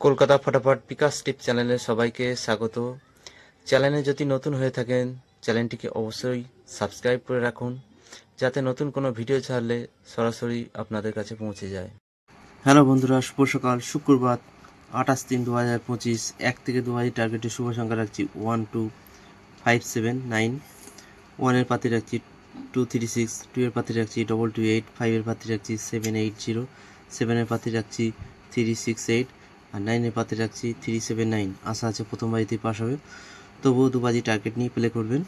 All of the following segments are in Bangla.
কলকাতা ফটাফট বিকাশ টিপ চ্যানেলে সবাইকে স্বাগত। চ্যানেলে যদি নতুন হয়ে থাকেন চ্যানেলটিকে অবশ্যই সাবস্ক্রাইব করে রাখুন, যাতে নতুন কোনো ভিডিও ছাড়লে সরাসরি আপনাদের কাছে পৌঁছে যায়। হ্যালো বন্ধুরা, শুভ সকাল। শুক্রবার 28/3/2025 1 থেকে 2 টার্গেটে শুভ সংখ্যা রাখছি 1 2 5 7 9। 1 এর পাতি রাখছি 236, 2 এর পাতি রাখছি 228, 5 এর পাতি রাখছি 780, 7 এর পাতি রাখছি 368 আর 9 এর পাতি রাখছি 379। আশা আছে প্রথম বাজিতেই পাস হবে, তবুও দুবাজি টার্গেট নিয়ে প্লে করবেন।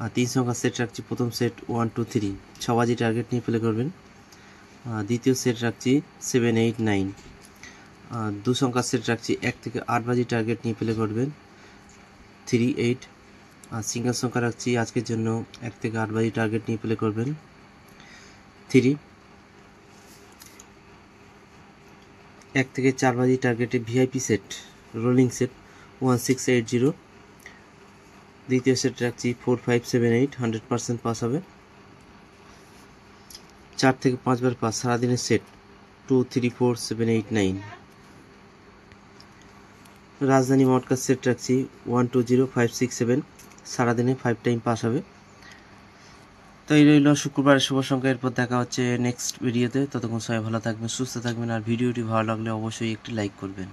আর 3 সংখ্যার সেট রাখছি, প্রথম সেট 1 2 3, 6 বাজি টার্গেট নিয়ে প্লে করবেন। দ্বিতীয় সেট রাখছি 7 8 9। 2 সংখ্যার সেট রাখছি 1 থেকে 8 বাজি টার্গেট নিয়ে প্লে করবেন 3 8। আর সিঙ্গেল সংখ্যা রাখছি আজকের জন্য 1 থেকে 8 বাজি টার্গেট নিয়ে প্লে করবেন 3। 1 থেকে 4 বাজি টার্গেটে ভিআইপি সেট রোলিং সেট 1680। দ্বিতীয় সেট রাখছি 4 5 7 8, 100% পাস হবে। 4 থেকে 5 বার পাস, সারাদিনের সেট 2 3 4 7 8 9। রাজধানী মটকার সেট রাখছি 1 2 0 5 6 7, সারাদিনে 5 টাইম পাস হবে। তো এই রইল শুক্রবারের শুভ সংখ্যা। এরপর দেখা হচ্ছে নেক্সট ভিডিওতে। ততক্ষণ সবাই ভালো থাকবেন, সুস্থ থাকবেন, আর ভিডিওটি ভালো লাগলে অবশ্যই একটি লাইক করবেন।